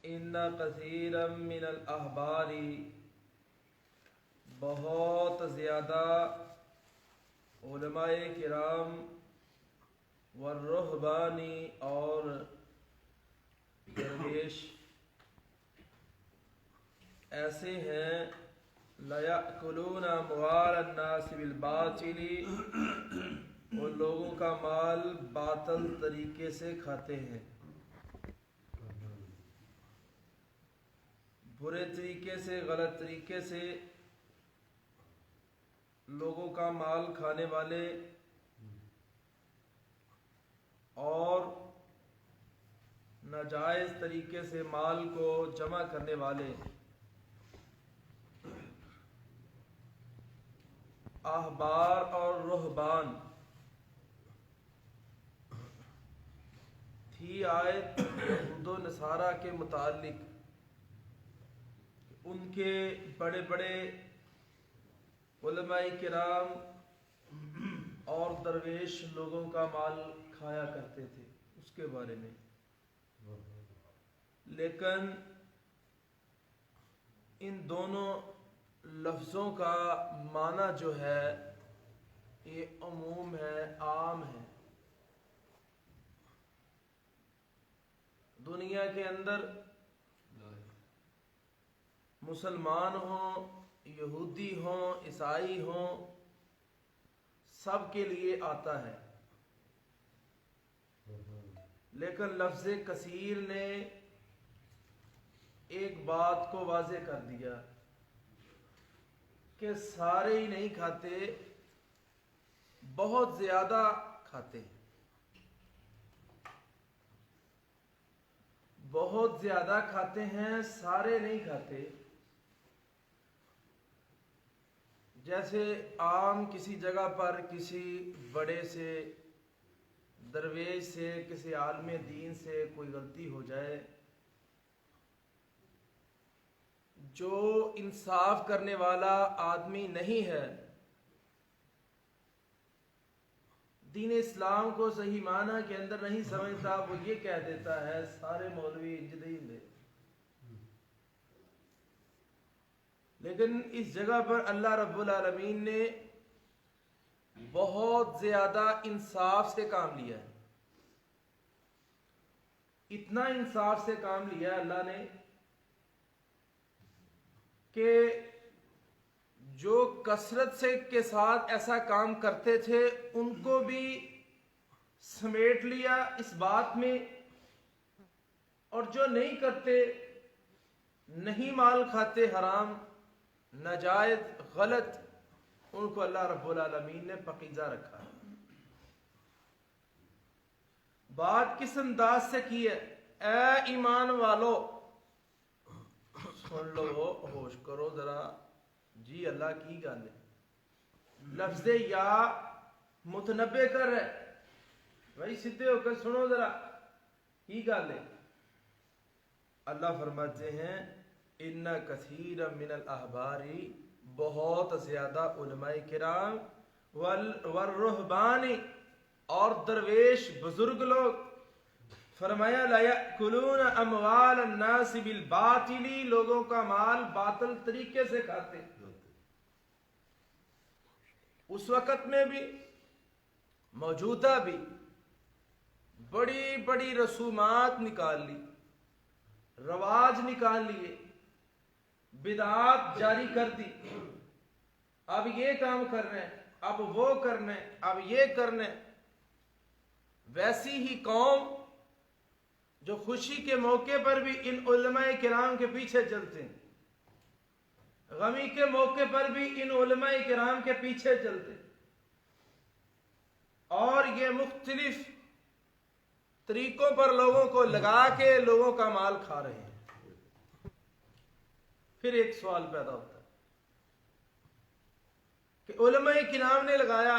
ان کثیرا من الاحبار، بہت زیادہ علماء کرام، والرہبانی اور درویش ایسے ہیں، لَيَأْكُلُونَ أَمْوَالَ النَّاسِ بِالْبَاطِلِ، وہ لوگوں کا مال باطل طریقے سے کھاتے ہیں، برے طریقے سے، غلط طریقے سے لوگوں کا مال کھانے والے اور ناجائز طریقے سے مال کو جمع کرنے والے احبار اور رہبان تھی آیت یہود و نصارہ کے متعلق، ان کے بڑے بڑے علماء کرام اور درویش لوگوں کا مال کھایا کرتے تھے، اس کے بارے میں۔ لیکن ان دونوں لفظوں کا معنی جو ہے یہ عموم ہے، عام ہے۔ دنیا کے اندر مسلمان ہوں، یہودی ہوں، عیسائی ہوں، سب کے لیے آتا ہے، لیکن لفظ کثیر نے ایک بات کو واضح کر دیا کہ سارے ہی نہیں کھاتے، بہت زیادہ کھاتے ہیں، بہت زیادہ کھاتے ہیں، سارے نہیں کھاتے۔ جیسے عام کسی جگہ پر کسی بڑے سے، درویش سے، کسی عالم دین سے کوئی غلطی ہو جائے، جو انصاف کرنے والا آدمی نہیں ہے، دین اسلام کو صحیح معنی کے اندر نہیں سمجھتا، وہ یہ کہہ دیتا ہے سارے مولوی جدید ہیں۔ لیکن اس جگہ پر اللہ رب العالمین نے بہت زیادہ انصاف سے کام لیا ہے، اتنا انصاف سے کام لیا ہے اللہ نے کہ جو کثرت سے کے ساتھ ایسا کام کرتے تھے ان کو بھی سمیٹ لیا اس بات میں، اور جو نہیں کرتے، نہیں مال کھاتے حرام، ناجائز، غلط، ان کو اللہ رب العالمین نے پاکیزہ رکھا ہے۔ بات کس انداز سے کی ہے؟ اے ایمان والو، سن لو، ہوش کرو ذرا، جی اللہ کی گل ہے۔ لفظ یا متنبع کر ہے، بھائی سیدھے ہو کر سنو ذرا، کی گل ہے؟ اللہ فرماتے ہیں ان کثیر من الاحبار، بہت زیادہ علماء کرام، والرہبان اور درویش بزرگ لوگ، فرمایا لا یأکلون اموال الناس بالباطل، لوگوں کا مال باطل طریقے سے کھاتے۔ اس وقت میں بھی، موجودہ بھی، بڑی بڑی رسومات نکال لی، رواج نکال لیے، بدعات جاری کر دی، اب یہ کام کرنا ہے، اب وہ کرنا ہے، اب یہ کرنا ہے۔ ویسی ہی قوم جو خوشی کے موقع پر بھی ان علماء کرام کے پیچھے چلتے ہیں، غمی کے موقع پر بھی ان علماء کرام کے پیچھے چلتے ہیں، اور یہ مختلف طریقوں پر لوگوں کو لگا کے لوگوں کا مال کھا رہے ہیں۔ پھر ایک سوال پیدا ہوتا ہے کہ علماء کرام نے لگایا،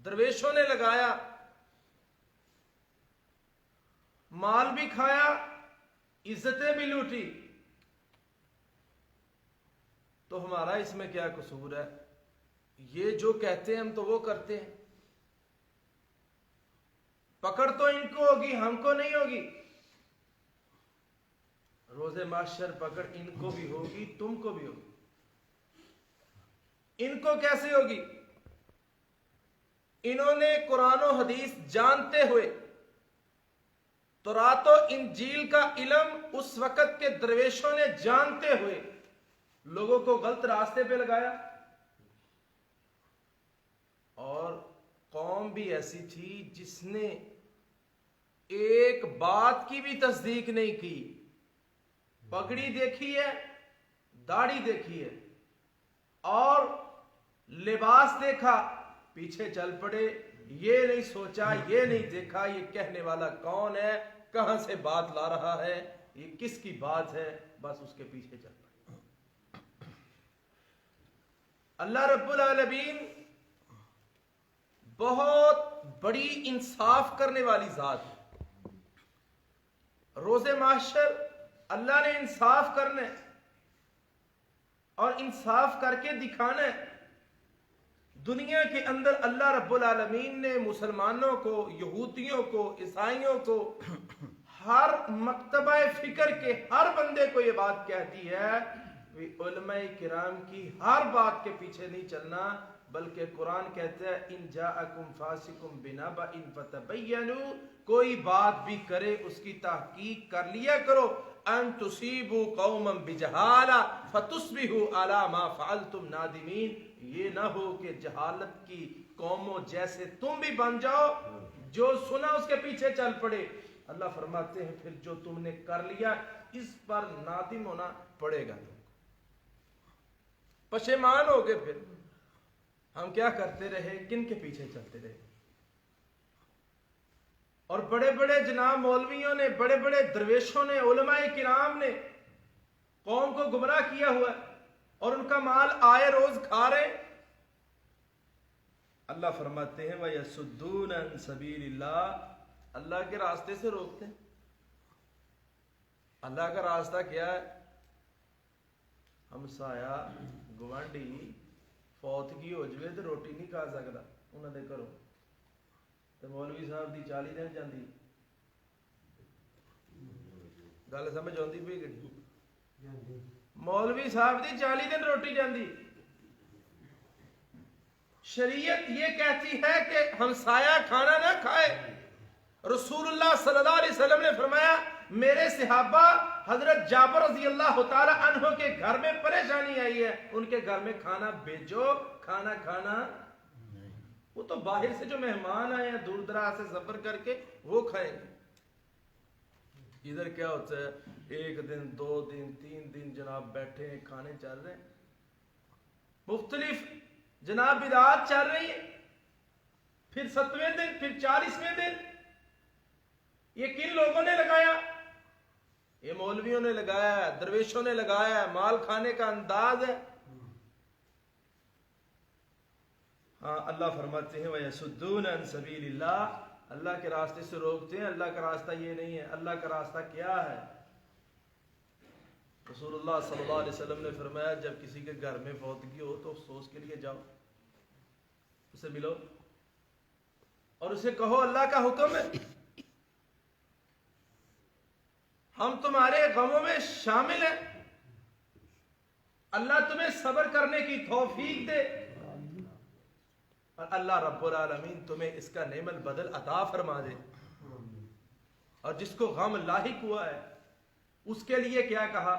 درویشوں نے لگایا، مال بھی کھایا، عزتیں بھی لوٹی، تو ہمارا اس میں کیا قصور ہے؟ یہ جو کہتے ہیں ہم تو وہ کرتے ہیں، پکڑ تو ان کو ہوگی، ہم کو نہیں ہوگی۔ روز محشر پکڑ ان کو بھی ہوگی، تم کو بھی ہوگی۔ ان کو کیسے ہوگی؟ انہوں نے قرآن و حدیث جانتے ہوئے تورات و انجیل کا علم اس وقت کے درویشوں نے جانتے ہوئے لوگوں کو غلط راستے پہ لگایا، اور قوم بھی ایسی تھی جس نے ایک بات کی بھی تصدیق نہیں کی۔ پگڑی دیکھی ہے، داڑھی دیکھی ہے اور لباس دیکھا، پیچھے چل پڑے، یہ نہیں سوچا، یہ نہیں دیکھا یہ کہنے والا کون ہے، کہاں سے بات لا رہا ہے، یہ کس کی بات ہے، بس اس کے پیچھے چل پڑے۔ اللہ رب العالمین بہت بڑی انصاف کرنے والی ذات ہے۔ روز محشر اللہ نے انصاف کرنا ہے اور انصاف کر کے دکھانا ہے۔ دنیا کے اندر اللہ رب العالمین نے مسلمانوں کو، یہودیوں کو، عیسائیوں کو، ہر مکتبہ فکر کے ہر بندے کو یہ بات کہتی ہے کہ علماء کرام کی ہر بات کے پیچھے نہیں چلنا، بلکہ قرآن کہتا ہے ان جاءکم فاسقٌ بنبأ فتبینوا، کوئی بات بھی کرے اس کی تحقیق کر لیا کرو، ان تصیبوا قوما بجہالہ فتصبحوا علی ما فعلتم نادمین، یہ نہ ہو کہ جہالت کی قوموں جیسے تم بھی بن جاؤ، جو سنا اس کے پیچھے چل پڑے۔ اللہ فرماتے ہیں پھر جو تم نے کر لیا اس پر نادم ہونا پڑے گا، تم کو پشیمان ہوگے۔ پھر ہم کیا کرتے رہے، کن کے پیچھے چلتے رہے؟ اور بڑے بڑے جناب مولویوں نے، بڑے بڑے درویشوں نے، علماء کرام نے قوم کو گمراہ کیا ہوا ہے اور ان کا مال آئے روز کھا رہے۔ اللہ فرماتے ہیں وَيَصُدُّونَ عَن سَبِيلِ اللَّهِ، اللہ کے راستے سے روکتے ہیں۔ اللہ کا راستہ کیا ہے؟ ہمسایا گوانڈی فوتگی ہو جائے تو روٹی نہیں کھا سکتا انہوں نے کرو، تو مولوی صاحب دی 40 دن جاندی، گل سمجھ آتی پئی کہ مولوی صاحب دی 40 دن روٹی جاندی۔ شریعت یہ کہتی ہے کہ ہمسایہ کھانا نہ کھائے۔ رسول اللہ صلی اللہ علیہ وسلم نے فرمایا میرے صحابہ حضرت جابر رضی اللہ تعالی عنہ کے گھر میں پریشانی آئی ہے، ان کے گھر میں کھانا بھیجو، کھانا کھانا وہ تو باہر سے جو مہمان آئے ہیں دور دراز سے سفر کر کے وہ کھائیں گے۔ ادھر کیا ہوتا ہے 1 دن 2 دن 3 دن جناب بیٹھے ہیں، کھانے چل رہے ہیں، مختلف جناب بدعات چل رہی ہیں، پھر 7ویں دن، پھر 40ویں دن۔ یہ کن لوگوں نے لگایا؟ یہ مولویوں نے لگایا ہے، درویشوں نے لگایا ہے، مال کھانے کا انداز ہے۔ ہاں اللہ فرماتے ہیں وَيَصُدُّونَ عَن سَبِيلِ اللَّهِ، اللہ کے راستے سے روکتے ہیں۔ اللہ کا راستہ یہ نہیں ہے، اللہ کا راستہ کیا ہے؟ رسول اللہ صلی اللہ علیہ وسلم نے فرمایا جب کسی کے گھر میں فوتگی ہو تو افسوس کے لیے جاؤ، اسے ملو اور اسے کہو اللہ کا حکم ہے، ہم تمہارے غموں میں شامل ہیں، اللہ تمہیں صبر کرنے کی توفیق دے اور اللہ رب العالمین تمہیں اس کا نعم البدل عطا فرما دے۔ اور جس کو غم لاحق ہوا ہے اس کے لیے کیا کہا؟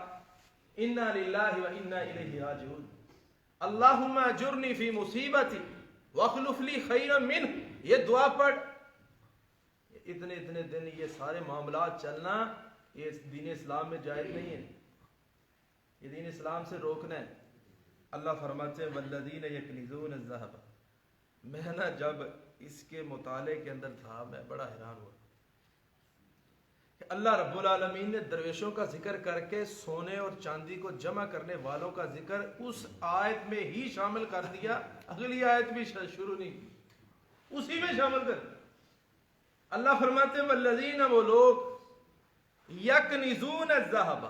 انا للہ و انا الیہ راجعون، اللہم اجرنی فی مصیبتی واخلف لی خیرا منہ، یہ دعا پڑھ۔ اتنے دن یہ سارے معاملات چلنا یہ دین اسلام میں جائز نہیں ہے، یہ دین اسلام سے روکنا ہے۔ اللہ فرماتے ہیں والذین یکنزون الذہب، میں نا جب اس کے مطالعے کے اندر تھا میں بڑا حیران ہوا کہ اللہ رب العالمین نے درویشوں کا ذکر کر کے سونے اور چاندی کو جمع کرنے والوں کا ذکر اس آیت میں ہی شامل کر دیا، اگلی آیت بھی شروع نہیں کی، اسی میں شامل کر۔ اللہ فرماتے ہیں والذین، وہ لوگ یکنزون الذہب،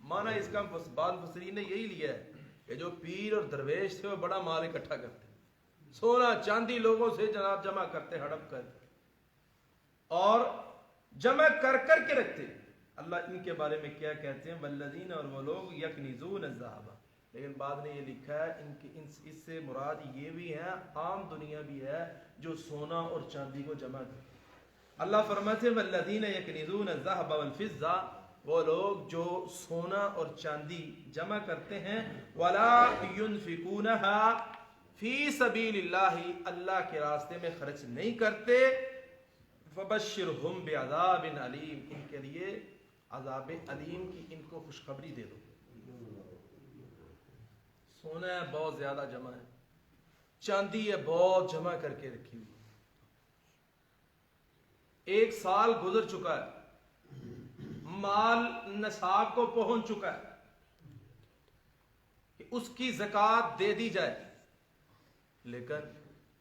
مانا اس کا بعض مفسرین نے یہی لیا ہے کہ جو پیر اور درویش تھے وہ بڑا مال اکٹھا کرتے، سونا چاندی لوگوں سے جناب جمع کرتے، ہڑپ کر اور جمع کر کے رکھتے۔ اللہ ان کے بارے میں کیا کہتے ہیں؟ والذین، اور وہ لوگ یکنزون الذهب، لیکن بعد نے یہ لکھا ہے اس سے مراد یہ بھی ہے عام دنیا بھی ہے جو سونا اور چاندی کو جمع کرتے. اللہ فرماتے ہیں والذین یکنزون الذهب والفضة، وہ لوگ جو سونا اور چاندی جمع کرتے ہیں، ولا ينفقونها فی سبیل اللہ، اللہ کے راستے میں خرچ نہیں کرتے، فبشرہم بعذاب علیم، ان کے لیے عذاب علیم کی ان کو خوشخبری دے دو. سونا ہے بہت زیادہ جمع ہے، چاندی ہے بہت جمع کر کے رکھی ہوئی، 1 سال گزر چکا ہے، مال نصاب کو پہنچ چکا ہے کہ اس کی زکوٰۃ دے دی جائے، لیکن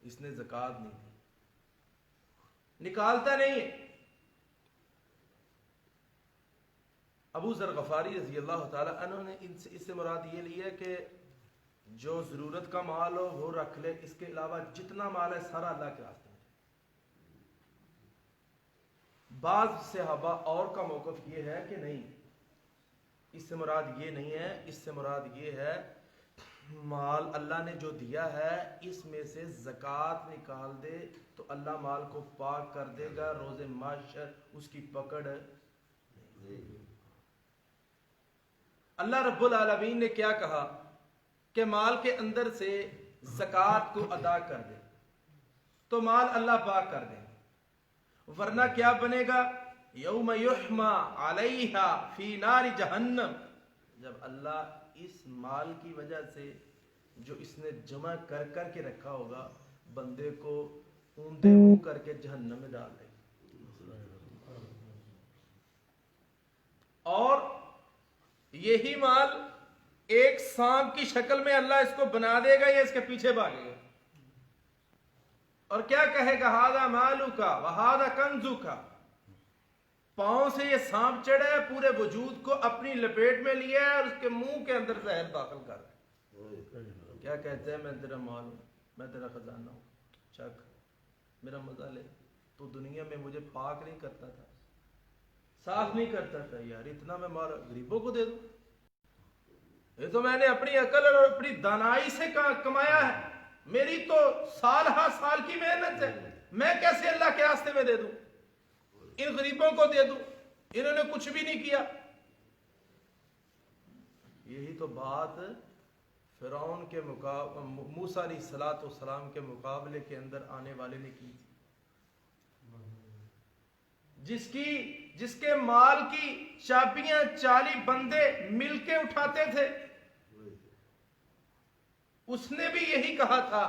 اس نے زکوٰۃ نہیں دی، نکالتا نہیں ہے. ابو ذر غفاری رضی اللہ تعالی عنہ نے اس سے مراد یہ لی ہے کہ جو ضرورت کا مال ہو وہ رکھ لے، اس کے علاوہ جتنا مال ہے سارا اللہ کے راستے میں. بعض صحابہ اور کا موقف یہ ہے کہ نہیں، اس سے مراد یہ نہیں ہے، اس سے مراد یہ ہے مال اللہ نے جو دیا ہے اس میں سے زکوٰۃ نکال دے تو اللہ مال کو پاک کر دے گا، روز محشر اس کی پکڑ. اللہ رب العالمین نے کیا کہا کہ مال کے اندر سے زکوٰۃ کو ادا کر دے تو مال اللہ پاک کر دے، ورنہ کیا بنے گا؟ یوم یحما علیہا فی نار جہنم، جب اللہ اس مال کی وجہ سے جو اس نے جمع کر کر کے رکھا ہوگا بندے کو اوندے منہ کر کے جہنم میں ڈال دے. اور یہی مال ایک سانپ کی شکل میں اللہ اس کو بنا دے گا یا اس کے پیچھے بھاگے گا اور کیا کہے گا؟ ہذا مالک وہذا کنزک، پاؤں سے یہ سانپ چڑھا ہے، پورے وجود کو اپنی لپیٹ میں لیا ہے اور اس کے منہ کے اندر زہر داخل کر رہا ہے. کیا کہتے ہیں؟ میں تیرا مال ہوں، میں تیرا خزانہ ہوں، چک میرا مزہ لے. تو دنیا میں مجھے پاک نہیں کرتا تھا، صاف نہیں کرتا تھا، یار اتنا میں مال غریبوں کو دے دوں؟ یہ تو میں نے اپنی عقل اور اپنی دانائی سے کمایا ہے، میری تو سال ہا سال کی محنت ہے، میں کیسے اللہ کے راستے میں دے دوں؟ ان غریبوں کو دے دوں، انہوں نے کچھ بھی نہیں کیا. یہی تو بات فرعون کے موسیٰ علیہ السلام کے مقابلے کے اندر آنے والے نے کی تھی، جس کے مال کی چابیاں 40 بندے مل کے اٹھاتے تھے. اس نے بھی یہی کہا تھا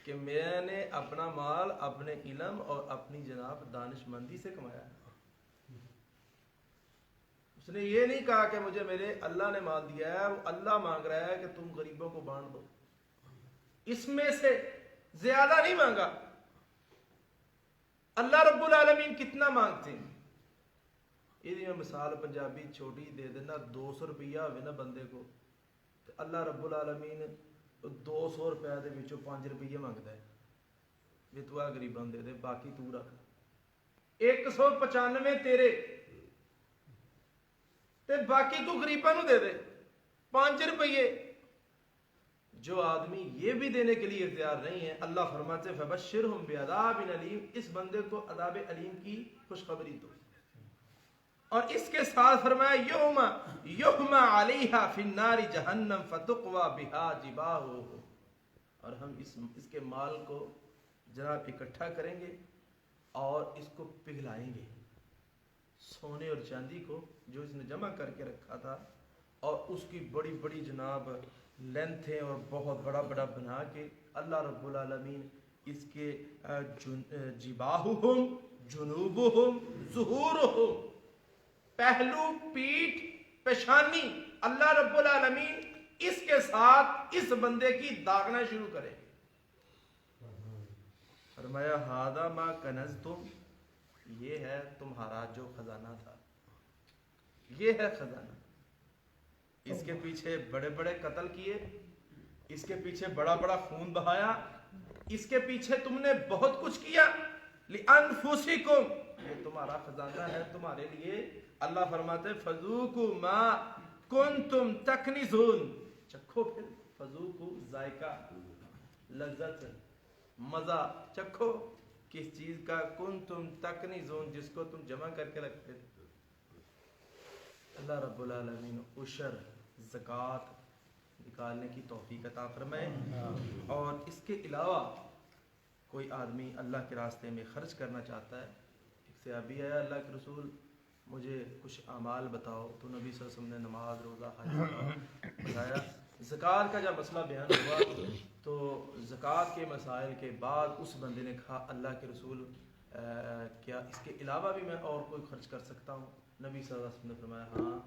کہ میں نے اپنا مال اپنے علم اور اپنی جناب دانش مندی سے کمایا ہے. اس نے یہ نہیں کہا کہ مجھے میرے اللہ نے مال دیا ہے، وہ اللہ مانگ رہا ہے کہ تم غریبوں کو بانٹ دو، اس میں سے زیادہ نہیں مانگا. اللہ رب العالمین کتنا مانگتے ہیں؟ یہ میں مثال پنجابی چھوٹی دے دینا، 200 روپیہ ہوئے نا بندے کو، تو اللہ رب العالمین 200 روپے دے وچوں 5 روپیے مانگتا ہے بھی تو آ غریباں دے دے، باقی تو رکھ. 195 تیرے تے باقی تو غریباں نو دے دے 5 روپیے. جو آدمی یہ بھی دینے کے لیے اختیار نہیں ہے، اللہ فرماتے ہیں فبشرہم بعذاب علیم، اس بندے کو عذاب علیم کی خوشخبری دو. اور اس کے ساتھ فرمایا یوم یحما علیہا فی النار جہنم فتقوی بہا جباہہ، اور ہم اس کے مال کو جناب اکٹھا کریں گے اور اس کو پگھلائیں گے، سونے اور چاندی کو جو اس نے جمع کر کے رکھا تھا، اور اس کی بڑی بڑی جناب لینتھیں اور بہت بڑا بڑا بنا کے اللہ رب العالمین اس کے جباہہم جنوبہم ظہورہم، پہلو پیٹھ پیشانی، اللہ رب العالمین اس کے ساتھ اس بندے کی داغنا شروع کرے. فرمایا ھذا ما کنزتم، یہ ہے تمہارا جو خزانہ تھا، یہ ہے خزانہ. اس کے پیچھے بڑے بڑے قتل کیے، اس کے پیچھے بڑا بڑا خون بہایا، اس کے پیچھے تم نے بہت کچھ کیا. لِأَنفُسِكُمْ، یہ تمہارا خزانہ ہے تمہارے لیے، اللہ فرماتے ہیں فذوقوا ما کنتم تکنزون، چکھو پھر، فذوقوا ذائقہ، لذت، مزہ چکھو کس چیز کا، کنتم تکنزون جس کو تم جمع کر کے رکھتے تھے۔ اللہ رب العالمین عشر زکوٰۃ نکالنے کی توفیق عطا فرمائے، اور اس کے علاوہ کوئی آدمی اللہ کے راستے میں خرچ کرنا چاہتا ہے، ایک صحابی آیا اللہ کے رسول مجھے کچھ اعمال بتاؤ، تو نبی صلی اللہ علیہ وسلم نے نماز روزہ حج بتایا۔ زکوٰۃ کا جب مسئلہ بیان ہوا تو زکوٰۃ کے مسائل کے بعد اس بندے نے کہا اللہ کے رسول کیا اس کے علاوہ بھی میں اور کوئی خرچ کر سکتا ہوں؟ نبی صلی اللہ علیہ وسلم نے فرمایا ہاں،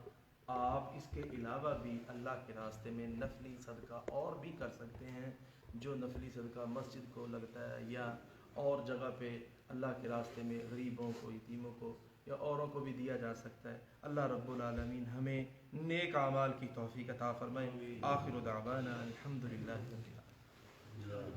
آپ اس کے علاوہ بھی اللہ کے راستے میں نفلی صدقہ اور بھی کر سکتے ہیں، جو نفلی صدقہ مسجد کو لگتا ہے یا اور جگہ پہ اللہ کے راستے میں غریبوں کو، یتیموں کو یا اوروں کو بھی دیا جا سکتا ہے۔ اللہ رب العالمین ہمیں نیک اعمال کی توفیق عطا فرمائے۔ آخر دعوانا الحمدللہ رب العالمین۔